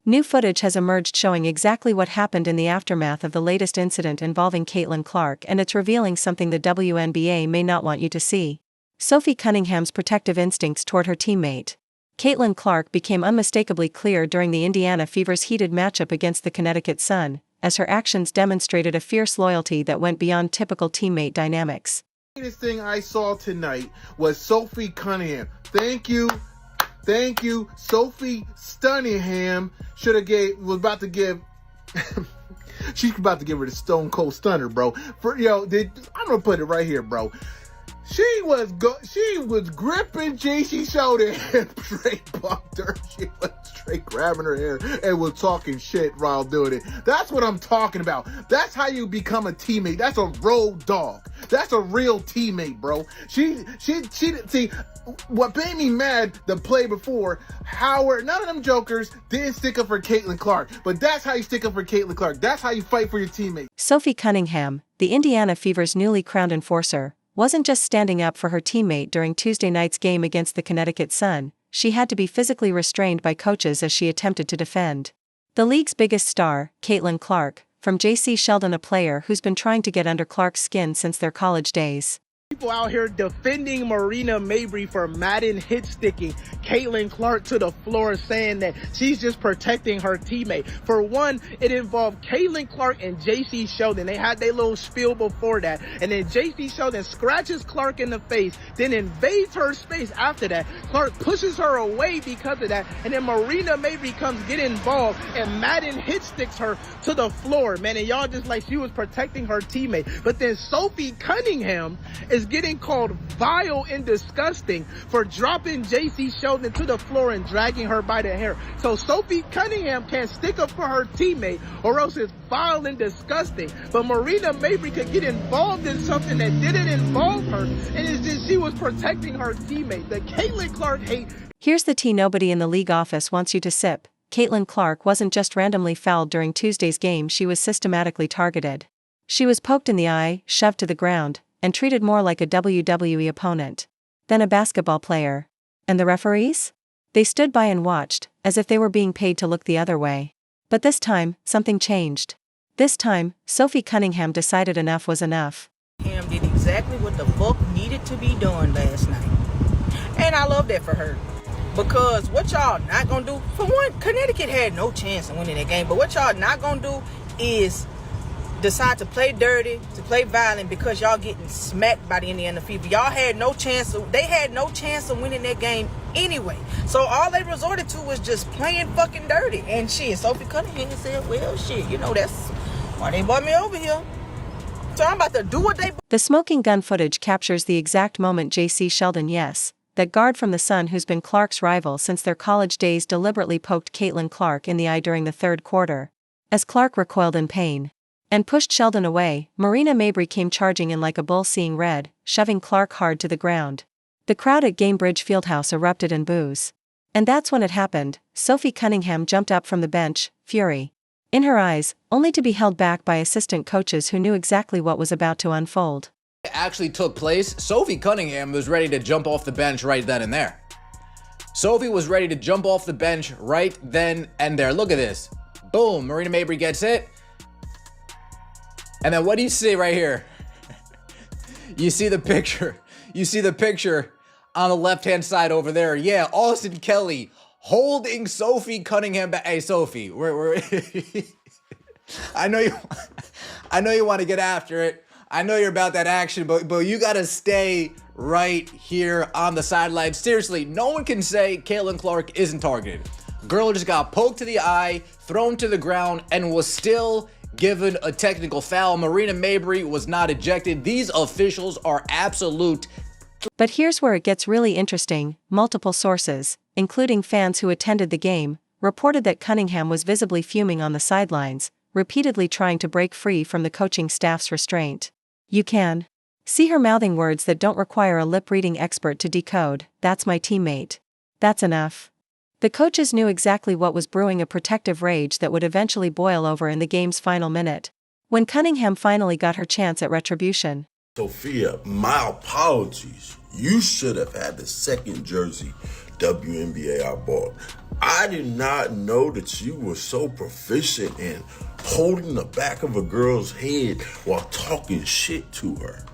New footage has emerged showing exactly what happened in the aftermath of the latest incident involving Caitlin Clark, and it's revealing something the WNBA may not want you to see. Sophie Cunningham's protective instincts toward her teammate, Caitlin Clark, became unmistakably clear during the Indiana Fever's heated matchup against the Connecticut Sun, as her actions demonstrated a fierce loyalty that went beyond typical teammate dynamics. The greatest thing I saw tonight was Sophie Cunningham. Thank you, Sophie Cunningham was about to give. She's about to give her the Stone Cold Stunner, bro. I'm gonna put it right here, bro. She was gripping JC's shoulder and straight bumped her. She was straight grabbing her hair and was talking shit while doing it. That's what I'm talking about. That's how you become a teammate. That's a road dog. That's a real teammate, bro. She see what made me mad the play before. Howard, none of them jokers didn't stick up for Caitlin Clark, but that's how you stick up for Caitlin Clark. That's how you fight for your teammate. Sophie Cunningham, the Indiana Fever's newly crowned enforcer, wasn't just standing up for her teammate during Tuesday night's game against the Connecticut Sun. She had to be physically restrained by coaches as she attempted to defend the league's biggest star, Caitlin Clark, from J.C. Sheldon, a player who's been trying to get under Clark's skin since their college days. People out here defending Marina Mabrey for Madden hit sticking Caitlin Clark to the floor, saying that she's just protecting her teammate. For one, it involved Caitlin Clark and JC Sheldon. They had their little spiel before that, and then JC Sheldon scratches Clark in the face, then invades her space after that. Clark pushes her away because of that, and then Marina Mabrey comes get involved and Madden hit sticks her to the floor, man. And y'all just like she was protecting her teammate. But then Sophie Cunningham is getting called vile and disgusting for dropping JC Sheldon to the floor and dragging her by the hair. So Sophie Cunningham can't stick up for her teammate, or else it's vile and disgusting. But Marina Mabrey could get involved in something that didn't involve her, and it's just she was protecting her teammate. The Caitlin Clark hate. Here's the tea nobody in the league office wants you to sip. Caitlin Clark wasn't just randomly fouled during Tuesday's game, she was systematically targeted. She was poked in the eye, shoved to the ground, and treated more like a WWE opponent than a basketball player. And the referees? They stood by and watched, as if they were being paid to look the other way. But this time, something changed. This time, Sophie Cunningham decided enough was enough. Cam did exactly what the fuck needed to be done last night. And I love that for her. Because what y'all not gonna do, for one, Connecticut had no chance in winning that game, but what y'all not gonna do is decide to play dirty, to play violent, because y'all getting smacked by the Indiana Fever. Y'all had no chance. They had no chance of winning that game anyway. So all they resorted to was just playing fucking dirty. And shit, Sophie Cunningham said, well, shit, that's why they brought me over here. So I'm about to do what they... The smoking gun footage captures the exact moment J.C. Sheldon, that guard from the Sun who's been Clark's rival since their college days, deliberately poked Caitlin Clark in the eye during the third quarter. As Clark recoiled in pain and pushed Sheldon away, Marina Mabrey came charging in like a bull seeing red, shoving Clark hard to the ground. The crowd at Gamebridge Fieldhouse erupted in boos. And that's when it happened. Sophie Cunningham jumped up from the bench, fury in her eyes, only to be held back by assistant coaches who knew exactly what was about to unfold. It actually took place. Sophie Cunningham was ready to jump off the bench right then and there. Sophie was ready to jump off the bench right then and there. Look at this. Boom, Marina Mabrey gets it. And then what do you see right here? You see the picture. You see the picture on the left-hand side over there. Yeah, Austin Kelly holding Sophie Cunningham back. Hey, Sophie, we're I know you want to get after it. I know you're about that action, but you got to stay right here on the sideline. Seriously, no one can say Caitlin Clark isn't targeted. Girl just got poked to the eye, thrown to the ground, and was still given a technical foul. Marina Mabrey was not ejected. These officials are absolute. But here's where it gets really interesting. Multiple sources, including fans who attended the game, reported that Cunningham was visibly fuming on the sidelines, repeatedly trying to break free from the coaching staff's restraint. You can see her mouthing words that don't require a lip-reading expert to decode. That's my teammate. That's enough. The coaches knew exactly what was brewing, a protective rage that would eventually boil over in the game's final minute, when Cunningham finally got her chance at retribution. Sophia, my apologies. You should have had the second jersey WNBA I bought. I did not know that you were so proficient in holding the back of a girl's head while talking shit to her.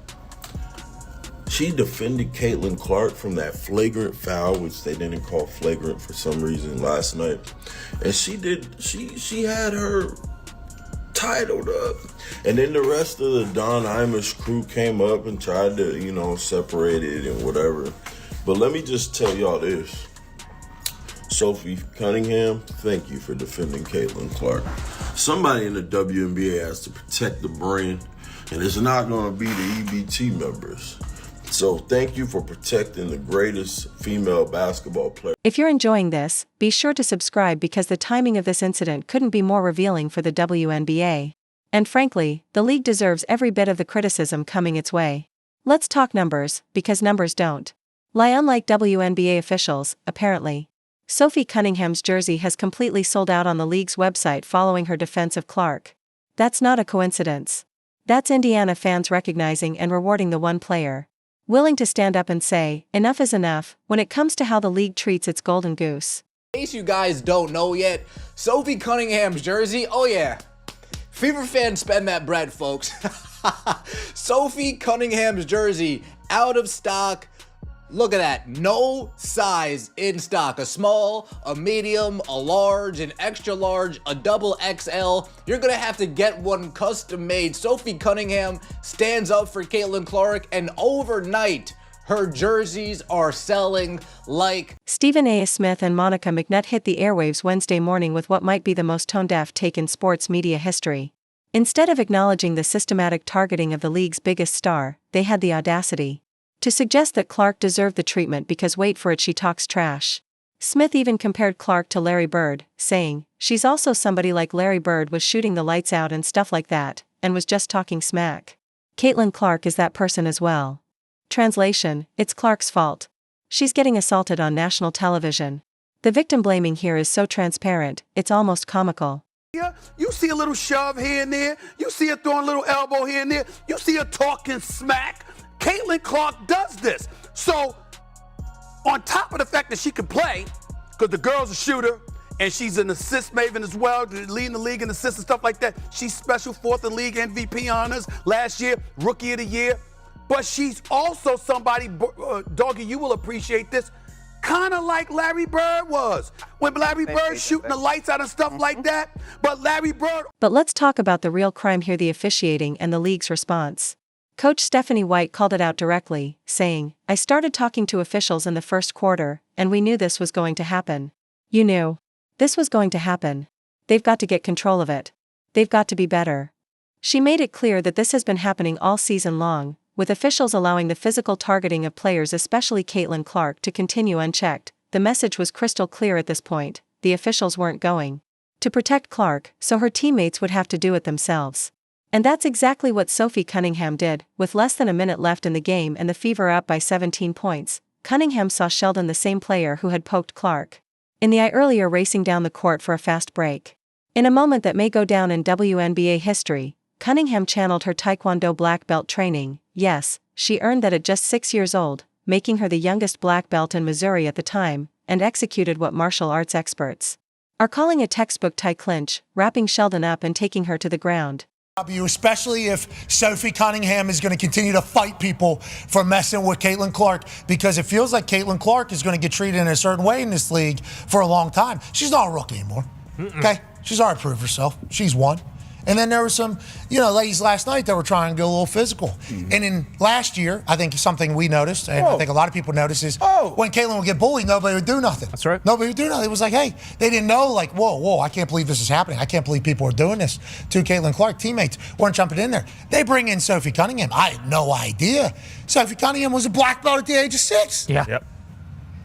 She defended Caitlin Clark from that flagrant foul, which they didn't call flagrant for some reason last night. And she had her titled up. And then the rest of the Don Imus crew came up and tried to, separate it and whatever. But let me just tell y'all this. Sophie Cunningham, thank you for defending Caitlin Clark. Somebody in the WNBA has to protect the brand, and it's not going to be the EBT members. So thank you for protecting the greatest female basketball player. If you're enjoying this, be sure to subscribe because the timing of this incident couldn't be more revealing for the WNBA. And frankly, the league deserves every bit of the criticism coming its way. Let's talk numbers, because numbers don't lie, unlike WNBA officials, apparently. Sophie Cunningham's jersey has completely sold out on the league's website following her defense of Clark. That's not a coincidence. That's Indiana fans recognizing and rewarding the one player willing to stand up and say, enough is enough, when it comes to how the league treats its golden goose. In case you guys don't know yet, Sophie Cunningham's jersey, oh yeah, Fever fans spend that bread, folks. Sophie Cunningham's jersey, out of stock. Look at that, no size in stock. A small, a medium, a large, an extra large, a double XL. You're gonna have to get one custom made. Sophie Cunningham stands up for Caitlin Clark, and overnight, her jerseys are selling like... Stephen A. Smith and Monica McNutt hit the airwaves Wednesday morning with what might be the most tone-deaf take in sports media history. Instead of acknowledging the systematic targeting of the league's biggest star, they had the audacity to suggest that Clark deserved the treatment because, wait for it, she talks trash. Smith even compared Clark to Larry Bird, saying, she's also somebody like Larry Bird was shooting the lights out and stuff like that, and was just talking smack. Caitlin Clark is that person as well. Translation, it's Clark's fault. She's getting assaulted on national television. The victim blaming here is so transparent, it's almost comical. You see a little shove here and there. You see her throwing a little elbow here and there. You see her talking smack. Caitlin Clark does this. So, on top of the fact that she can play, because the girl's a shooter, and she's an assist maven as well, leading the league in assists and stuff like that. She's special, 4th in league MVP honors last year, Rookie of the Year. But she's also somebody, Doggy, you will appreciate this, kind of like Larry Bird was. When Larry Bird shooting the lights out and stuff like that, but Larry Bird... But let's talk about the real crime here, the officiating and the league's response. Coach Stephanie White called it out directly, saying, I started talking to officials in the first quarter, and we knew this was going to happen. You knew. This was going to happen. They've got to get control of it. They've got to be better. She made it clear that this has been happening all season long, with officials allowing the physical targeting of players, especially Caitlin Clark, to continue unchecked. The message was crystal clear at this point: the officials weren't going to protect Clark, so her teammates would have to do it themselves. And that's exactly what Sophie Cunningham did. With less than a minute left in the game and the Fever up by 17 points, Cunningham saw Sheldon, the same player who had poked Clark in the eye earlier, racing down the court for a fast break. In a moment that may go down in WNBA history, Cunningham channeled her Taekwondo black belt training. Yes, she earned that at just 6 years old, making her the youngest black belt in Missouri at the time, and executed what martial arts experts are calling a textbook tie clinch, wrapping Sheldon up and taking her to the ground. Especially if Sophie Cunningham is going to continue to fight people for messing with Caitlin Clark, because it feels like Caitlin Clark is going to get treated in a certain way in this league for a long time. She's not a rookie anymore. Okay? She's already proved herself. She's won. And then there were some, ladies last night that were trying to go a little physical. Mm-hmm. And in last year, I think something we noticed, and I think a lot of people noticed, is when Caitlin would get bullied, nobody would do nothing. That's right. Nobody would do nothing. It was like, hey, they didn't know, like, whoa, I can't believe this is happening. I can't believe people are doing this to Caitlin Clark. Teammates weren't jumping in there. They bring in Sophie Cunningham. I had no idea. Sophie Cunningham was a black belt at the age of 6. Yeah. Yep.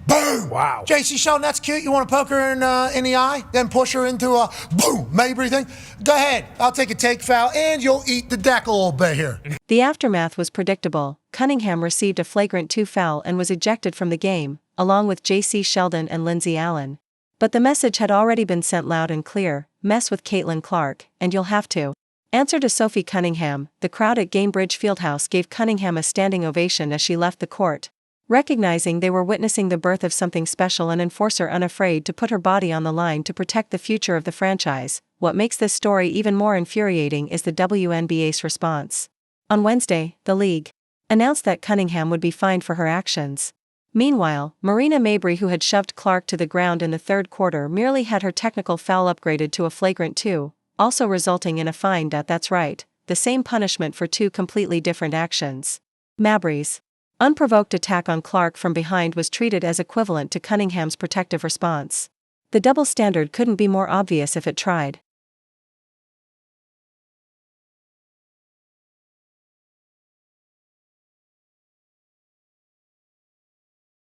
Boom! Wow. JC Sheldon, that's cute. You want to poke her in the eye, then push her into a boom Mabry thing? Go ahead. I'll take a take foul, and you'll eat the deck a little bit here. The aftermath was predictable. Cunningham received a flagrant 2 foul and was ejected from the game, along with JC Sheldon and Lindsey Allen. But the message had already been sent loud and clear: mess with Caitlin Clark, and you'll have to answer to Sophie Cunningham. The crowd at Gainbridge Fieldhouse gave Cunningham a standing ovation as she left the court. Recognizing they were witnessing the birth of something special, an enforcer unafraid to put her body on the line to protect the future of the franchise. What makes this story even more infuriating is the WNBA's response. On Wednesday, the league announced that Cunningham would be fined for her actions. Meanwhile, Marina Mabrey, who had shoved Clark to the ground in the third quarter, merely had her technical foul upgraded to a flagrant 2, also resulting in a fine. That's right, the same punishment for two completely different actions. Mabrey's unprovoked attack on Clark from behind was treated as equivalent to Cunningham's protective response. The double standard couldn't be more obvious if it tried.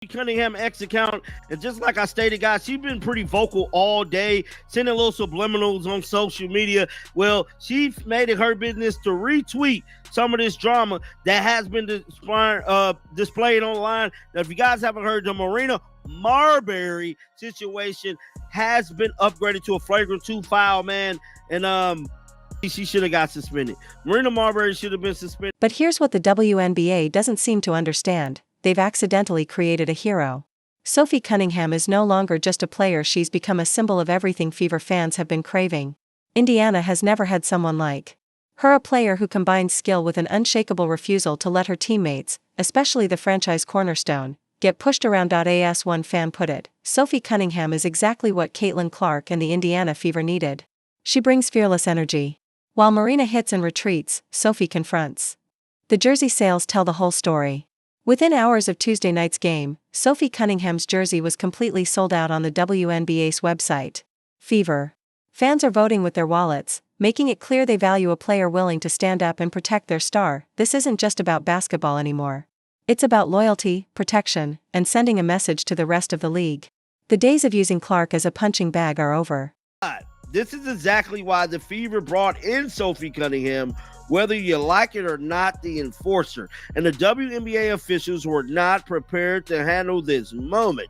Cunningham X account, and just like I stated, guys, she's been pretty vocal all day, sending little subliminals on social media. Well, she made it her business to retweet some of this drama that has been displayed online. Now, if you guys haven't heard, the Marina Marbury situation has been upgraded to a flagrant 2 foul, man, and she should have got suspended. Marina Marbury should have been suspended. But here's what the WNBA doesn't seem to understand. They've accidentally created a hero. Sophie Cunningham is no longer just a player, she's become a symbol of everything Fever fans have been craving. Indiana has never had someone like her, a player who combines skill with an unshakable refusal to let her teammates, especially the franchise cornerstone, get pushed around. As one fan put it, Sophie Cunningham is exactly what Caitlin Clark and the Indiana Fever needed. She brings fearless energy. While Marina hits and retreats, Sophie confronts. The jersey sales tell the whole story. Within hours of Tuesday night's game, Sophie Cunningham's jersey was completely sold out on the WNBA's website. Fever fans are voting with their wallets, making it clear they value a player willing to stand up and protect their star. This isn't just about basketball anymore. It's about loyalty, protection, and sending a message to the rest of the league. The days of using Clark as a punching bag are over. This is exactly why the Fever brought in Sophie Cunningham, whether you like it or not, the enforcer. And the WNBA officials were not prepared to handle this moment.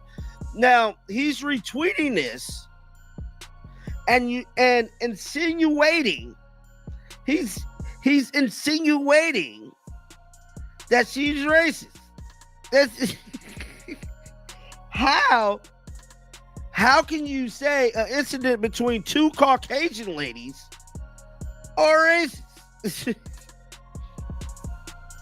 Now, he's retweeting this and insinuating, he's insinuating that she's racist. That's how can you say an incident between two Caucasian ladies are racist?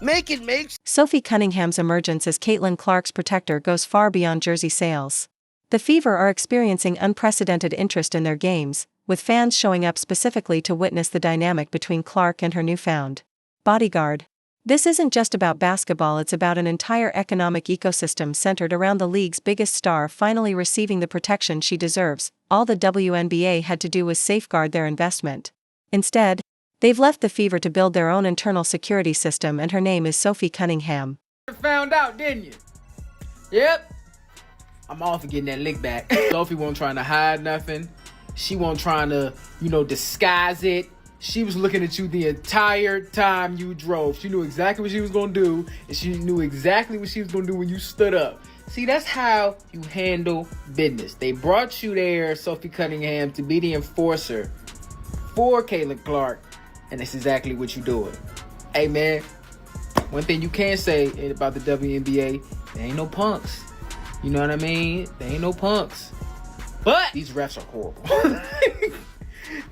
Make it make. Sophie Cunningham's emergence as Caitlin Clark's protector goes far beyond jersey sales. The Fever are experiencing unprecedented interest in their games, with fans showing up specifically to witness the dynamic between Clark and her newfound bodyguard. This isn't just about basketball, it's about an entire economic ecosystem centered around the league's biggest star finally receiving the protection she deserves. All the WNBA had to do was safeguard their investment. Instead, they've left the Fever to build their own internal security system, and her name is Sophie Cunningham. Found out, didn't you? Yep. I'm all for getting that lick back. Sophie wasn't trying to hide nothing. She wasn't trying to, disguise it. She was looking at you the entire time you drove. She knew exactly what she was going to do, and she knew exactly what she was going to do when you stood up. See, that's how you handle business. They brought you there, Sophie Cunningham, to be the enforcer for Caitlin Clark, and that's exactly what you're doing. Hey, man, one thing you can say about the WNBA, there ain't no punks. You know what I mean? There ain't no punks. But these refs are horrible.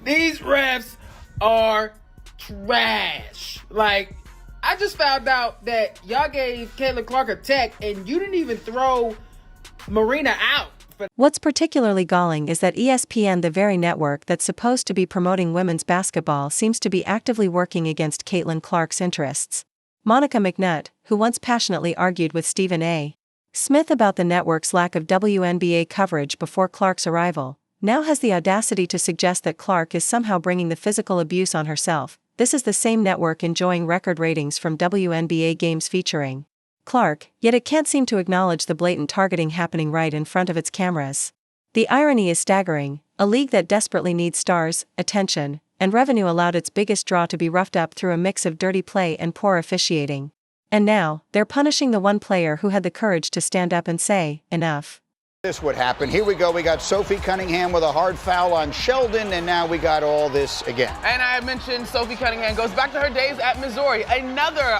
These refs are trash. Like, I just found out that y'all gave Caitlin Clark a tech and you didn't even throw Marina out. What's particularly galling is that ESPN, the very network that's supposed to be promoting women's basketball, seems to be actively working against Caitlin Clark's interests. Monica McNutt, who once passionately argued with Stephen A. Smith about the network's lack of WNBA coverage before Clark's arrival, now has the audacity to suggest that Clark is somehow bringing the physical abuse on herself. This is the same network enjoying record ratings from WNBA games featuring Clark, yet it can't seem to acknowledge the blatant targeting happening right in front of its cameras. The irony is staggering. A league that desperately needs stars, attention, and revenue allowed its biggest draw to be roughed up through a mix of dirty play and poor officiating. And now, they're punishing the one player who had the courage to stand up and say, enough. This would happen. Here we go. We got Sophie Cunningham with a hard foul on Sheldon, and now we got all this again. And I mentioned Sophie Cunningham goes back to her days at Missouri. Another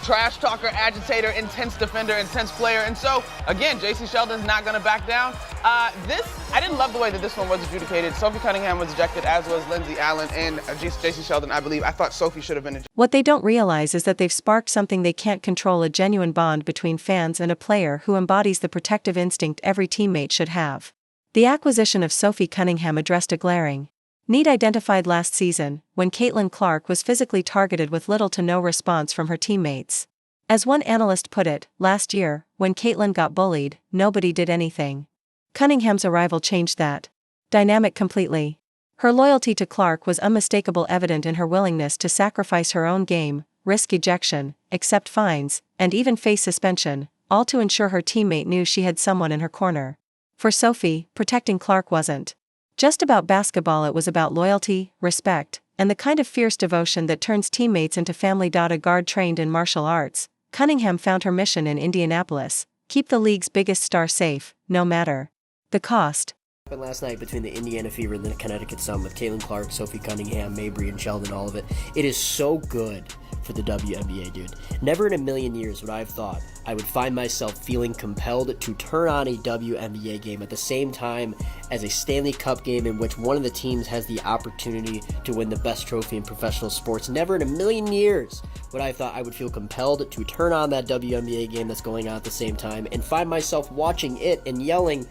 trash talker, agitator, intense defender, intense player. And so, again, JC Sheldon's not going to back down. I didn't love the way that this one was adjudicated. Sophie Cunningham was ejected, as was Lindsay Allen, and JC Sheldon, I believe. I thought Sophie should have been ejected. What they don't realize is that they've sparked something they can't control, a genuine bond between fans and a player who embodies the protective instinct every teammate should have. The acquisition of Sophie Cunningham addressed a glaring need identified last season, when Caitlin Clark was physically targeted with little to no response from her teammates. As one analyst put it, last year, when Caitlin got bullied, nobody did anything. Cunningham's arrival changed that dynamic completely. Her loyalty to Clark was unmistakable, evident in her willingness to sacrifice her own game, risk ejection, accept fines, and even face suspension, all to ensure her teammate knew she had someone in her corner. For Sophie, protecting Clark wasn't just about basketball, it was about loyalty, respect, and the kind of fierce devotion that turns teammates into family. A guard trained in martial arts, Cunningham found her mission in Indianapolis: keep the league's biggest star safe, no matter the cost. Last night between the Indiana Fever and the Connecticut Sun with Caitlin Clark, Sophie Cunningham, Mabry, and Sheldon, all of it. It is so good for the WNBA, dude. Never in a million years would I have thought I would find myself feeling compelled to turn on a WNBA game at the same time as a Stanley Cup game in which one of the teams has the opportunity to win the best trophy in professional sports. Never in a million years would I have thought I would feel compelled to turn on that WNBA game that's going on at the same time and find myself watching it and yelling,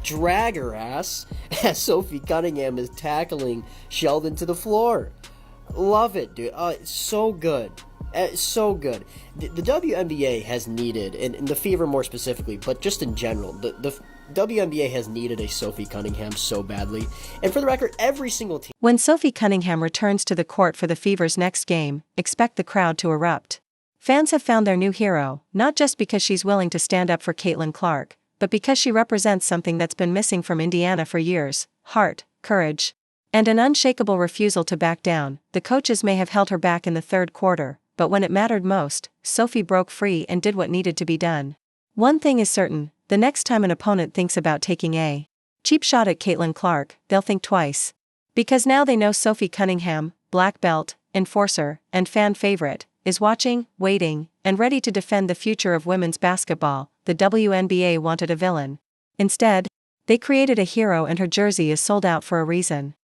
"Drag her ass," as Sophie Cunningham is tackling Sheldon to the floor. Love it, dude. It's so good. It's so good. The WNBA has needed, and the Fever more specifically, but just in general, the WNBA has needed a Sophie Cunningham so badly. And for the record, every single team. When Sophie Cunningham returns to the court for the Fever's next game, expect the crowd to erupt. Fans have found their new hero, not just because she's willing to stand up for Caitlin Clark, but because she represents something that's been missing from Indiana for years: heart, courage, and an unshakable refusal to back down. The coaches may have held her back in the third quarter, but when it mattered most, Sophie broke free and did what needed to be done. One thing is certain: the next time an opponent thinks about taking a cheap shot at Caitlin Clark, they'll think twice. Because now they know Sophie Cunningham, black belt, enforcer, and fan favorite, is watching, waiting, and ready to defend the future of women's basketball. The WNBA wanted a villain. Instead, they created a hero, and her jersey is sold out for a reason.